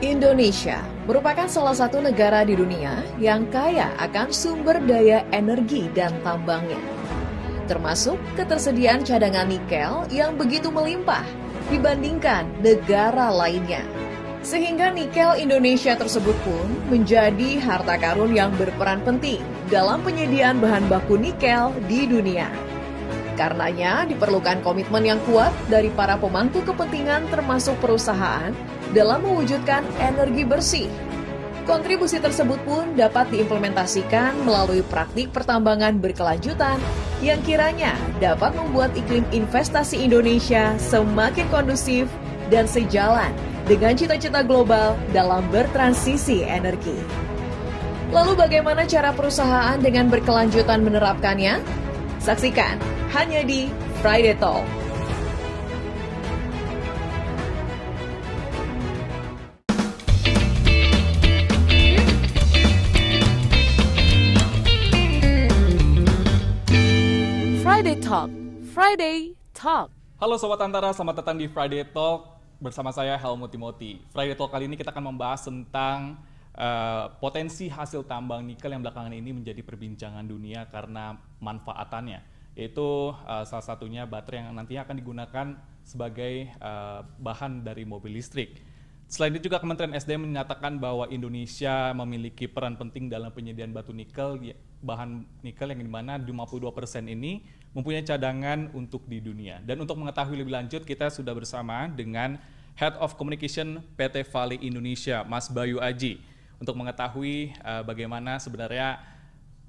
Indonesia merupakan salah satu negara di dunia yang kaya akan sumber daya energi dan tambangnya, termasuk ketersediaan cadangan nikel yang begitu melimpah dibandingkan negara lainnya. Sehingga nikel Indonesia tersebut pun menjadi harta karun yang berperan penting dalam penyediaan bahan baku nikel di dunia. Karenanya diperlukan komitmen yang kuat dari para pemangku kepentingan termasuk perusahaan dalam mewujudkan energi bersih. Kontribusi tersebut pun dapat diimplementasikan melalui praktik pertambangan berkelanjutan yang kiranya dapat membuat iklim investasi Indonesia semakin kondusif dan sejalan dengan cita-cita global dalam bertransisi energi. Lalu bagaimana cara perusahaan dengan berkelanjutan menerapkannya? Saksikan hanya di Friday Talk. Friday Talk, Friday Talk. Halo Sobat Antara, selamat datang di Friday Talk bersama saya Helmut Timothy. Friday Talk kali ini kita akan membahas tentang potensi hasil tambang nikel yang belakangan ini menjadi perbincangan dunia karena manfaatannya, yaitu salah satunya baterai yang nantinya akan digunakan sebagai bahan dari mobil listrik. Selain itu juga Kementerian SDM menyatakan bahwa Indonesia memiliki peran penting dalam penyediaan batu nikel, bahan nikel yang dimana 52% ini mempunyai cadangan untuk di dunia. Dan untuk mengetahui lebih lanjut, kita sudah bersama dengan Head of Communication PT Vale Indonesia, Mas Bayu Aji, untuk mengetahui bagaimana sebenarnya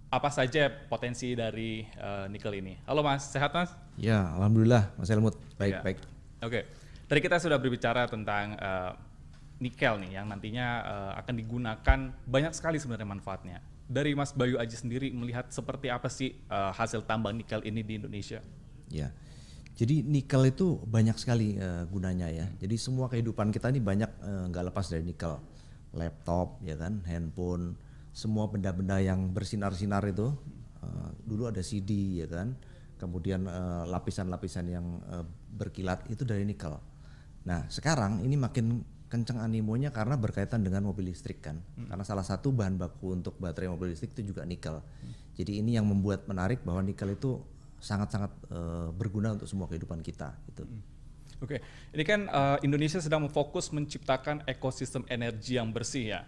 apa saja potensi dari nikel ini. Halo Mas, sehat Mas? Ya, alhamdulillah Mas Helmut, baik. Oke. Tadi kita sudah berbicara tentang nikel nih yang nantinya akan digunakan banyak sekali sebenarnya manfaatnya. Dari Mas Bayu Aji sendiri melihat seperti apa sih hasil tambang nikel ini di Indonesia? Ya, jadi nikel itu banyak sekali gunanya ya. Jadi semua kehidupan kita ini banyak nggak lepas dari nikel. Laptop, ya kan, handphone, semua benda-benda yang bersinar-sinar itu. Dulu ada CD, ya kan. Kemudian lapisan-lapisan yang berkilat itu dari nikel. Nah, sekarang ini makin kencang animonya karena berkaitan dengan mobil listrik kan. Karena salah satu bahan baku untuk baterai mobil listrik itu juga nikel. Jadi ini yang membuat menarik bahwa nikel itu sangat-sangat berguna untuk semua kehidupan kita gitu. Oke, ini kan Indonesia sedang memfokus menciptakan ekosistem energi yang bersih ya.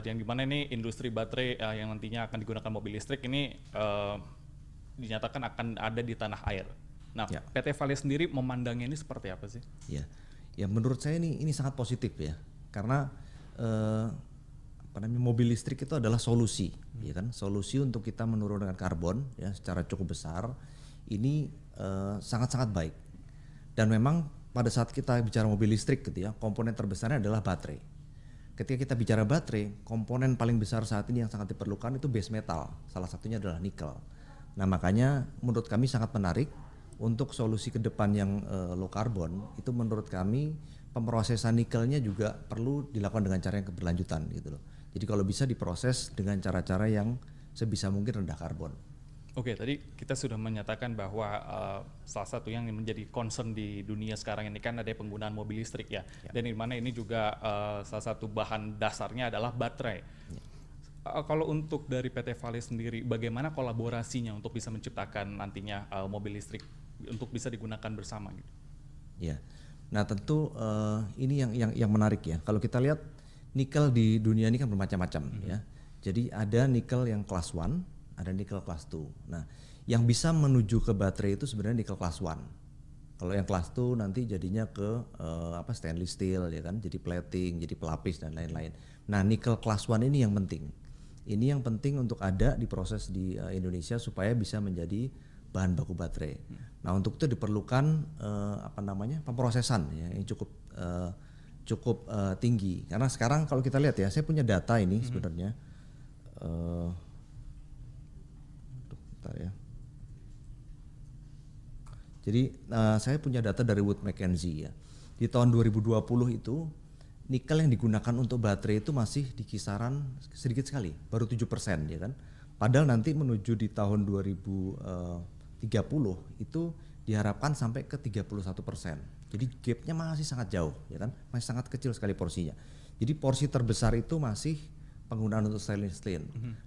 Yang dimana ini industri baterai yang nantinya akan digunakan mobil listrik ini dinyatakan akan ada di tanah air. Nah, ya. PT Vale sendiri memandangnya ini seperti apa sih? Ya menurut saya ini sangat positif ya, karena mobil listrik itu adalah solusi, ya kan, solusi untuk kita menurunkan karbon ya secara cukup besar. Ini sangat-sangat baik. Dan memang pada saat kita bicara mobil listrik gitu ya, komponen terbesarnya adalah baterai. Ketika kita bicara baterai, komponen paling besar saat ini yang sangat diperlukan itu base metal, salah satunya adalah nikel. Nah makanya menurut kami sangat menarik untuk solusi ke depan yang low carbon, itu menurut kami pemrosesan nikelnya juga perlu dilakukan dengan cara yang keberlanjutan gitu loh. Jadi kalau bisa diproses dengan cara-cara yang sebisa mungkin rendah karbon. Oke, tadi kita sudah menyatakan bahwa salah satu yang menjadi concern di dunia sekarang ini kan ada penggunaan mobil listrik ya. Dan di mana ini juga salah satu bahan dasarnya adalah baterai. Kalau untuk dari PT Vale sendiri, bagaimana kolaborasinya untuk bisa menciptakan nantinya mobil listrik untuk bisa digunakan bersama gitu? Ya, nah tentu ini yang menarik ya. Kalau kita lihat nikel di dunia ini kan bermacam-macam ya. Jadi ada nikel yang kelas 1, ada nikel kelas 2. Nah, yang bisa menuju ke baterai itu sebenarnya nikel kelas 1. Kalau yang kelas 2 nanti jadinya ke stainless steel ya kan, jadi plating, jadi pelapis dan lain-lain. Nah, nikel kelas 1 ini yang penting. Ini yang penting untuk ada diproses di Indonesia supaya bisa menjadi bahan baku baterai. Nah, untuk itu diperlukan pemrosesan ya, yang cukup tinggi. Karena sekarang kalau kita lihat ya, saya punya data ini sebenarnya. Ya. Jadi saya punya data dari Wood Mackenzie ya. Di tahun 2020 itu nikel yang digunakan untuk baterai itu masih di kisaran sedikit sekali, baru 7% ya kan. Padahal nanti menuju di tahun 2030 itu diharapkan sampai ke 31%. Jadi gapnya masih sangat jauh, ya kan? Masih sangat kecil sekali porsinya. Jadi porsi terbesar itu masih penggunaan untuk stainless steel.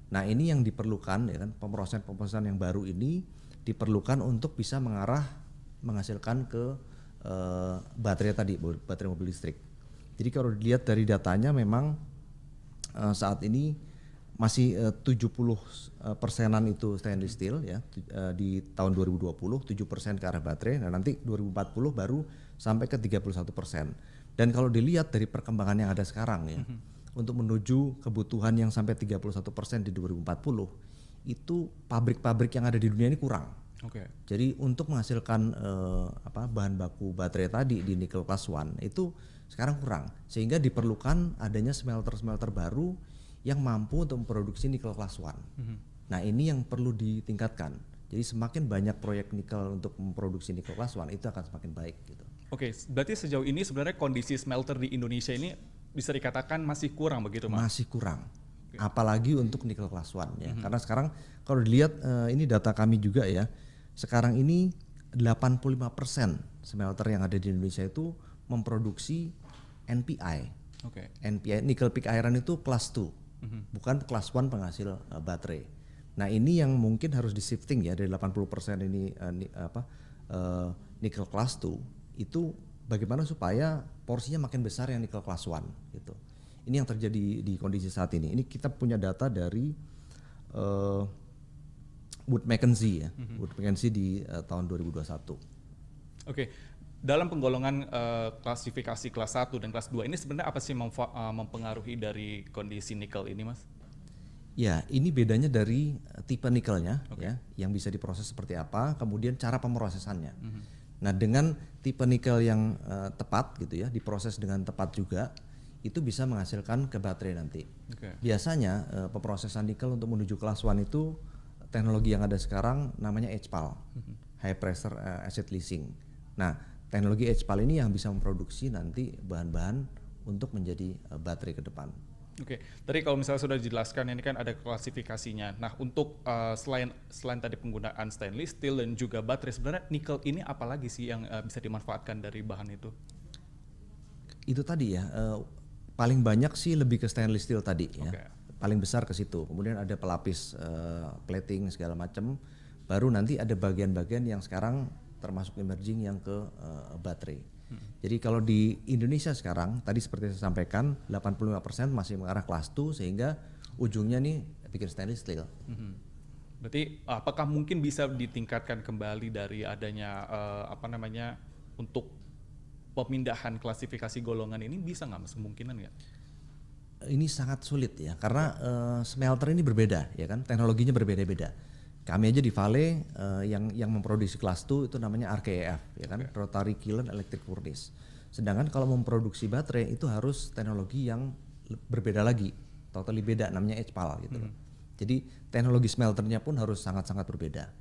Nah ini yang diperlukan ya kan, pemrosesan yang baru ini diperlukan untuk bisa menghasilkan ke baterai tadi, baterai mobil listrik. Jadi kalau dilihat dari datanya memang saat ini masih 70%-an itu stainless steel ya di tahun 2020, 7% ke arah baterai. Nah nanti 2040 baru sampai ke 31%. Dan kalau dilihat dari perkembangan yang ada sekarang ya, untuk menuju kebutuhan yang sampai 31% di 2040, itu pabrik-pabrik yang ada di dunia ini kurang. Jadi untuk menghasilkan bahan baku baterai tadi di nikel class 1 itu sekarang kurang, sehingga diperlukan adanya smelter-smelter baru yang mampu untuk memproduksi nikel class 1. Nah ini yang perlu ditingkatkan. Jadi semakin banyak proyek nikel untuk memproduksi nikel class 1 itu akan semakin baik gitu. Berarti sejauh ini sebenarnya kondisi smelter di Indonesia ini bisa dikatakan masih kurang begitu, Mas? Masih kurang. Apalagi untuk nikel class 1 ya. Karena sekarang kalau dilihat ini data kami juga ya. Sekarang ini 85% smelter yang ada di Indonesia itu memproduksi NPI. NPI nickel pig iron itu kelas 2, bukan kelas 1 penghasil baterai. Nah ini yang mungkin harus di shifting ya dari 80% ini nickel kelas 2 itu bagaimana supaya porsinya makin besar yang nickel kelas 1 gitu. Ini yang terjadi di kondisi saat ini. Ini kita punya data dari Wood Mackenzie ya, Wood Mackenzie di tahun 2021. Dalam penggolongan klasifikasi kelas 1 dan kelas 2 ini sebenarnya apa sih mempengaruhi dari kondisi nikel ini, Mas? Ya, ini bedanya dari tipe nikelnya ya, yang bisa diproses seperti apa, kemudian cara pemrosesannya. Nah, dengan tipe nikel yang tepat gitu ya, diproses dengan tepat juga, itu bisa menghasilkan ke baterai nanti. Biasanya pemrosesan nikel untuk menuju kelas 1 itu teknologi yang ada sekarang namanya HPAL, High Pressure Acid Leaching. Nah, teknologi HPAL ini yang bisa memproduksi nanti bahan-bahan untuk menjadi baterai ke depan. Tadi kalau misalnya sudah dijelaskan ini kan ada klasifikasinya. Nah, untuk selain tadi penggunaan stainless steel dan juga baterai, sebenarnya nikel ini apalagi sih yang bisa dimanfaatkan dari bahan itu? Itu tadi ya, paling banyak sih lebih ke stainless steel tadi ya. Paling besar ke situ. Kemudian ada pelapis plating segala macam. Baru nanti ada bagian-bagian yang sekarang termasuk emerging yang ke baterai. Jadi kalau di Indonesia sekarang tadi seperti saya sampaikan 85% masih mengarah kelas 2 sehingga ujungnya nih bikin stainless steel. Berarti apakah mungkin bisa ditingkatkan kembali dari adanya untuk pemindahan klasifikasi golongan ini, bisa nggak Mas, kemungkinan nggak? Ini sangat sulit ya karena smelter ini berbeda ya kan, teknologinya berbeda-beda. Kami aja di Vale yang memproduksi kelas 2 itu namanya RKEF ya kan, Rotary Kiln Electric Furnace. Sedangkan kalau memproduksi baterai itu harus teknologi yang berbeda lagi, totally beda, namanya HPAL gitu. Jadi teknologi smelternya pun harus sangat-sangat berbeda.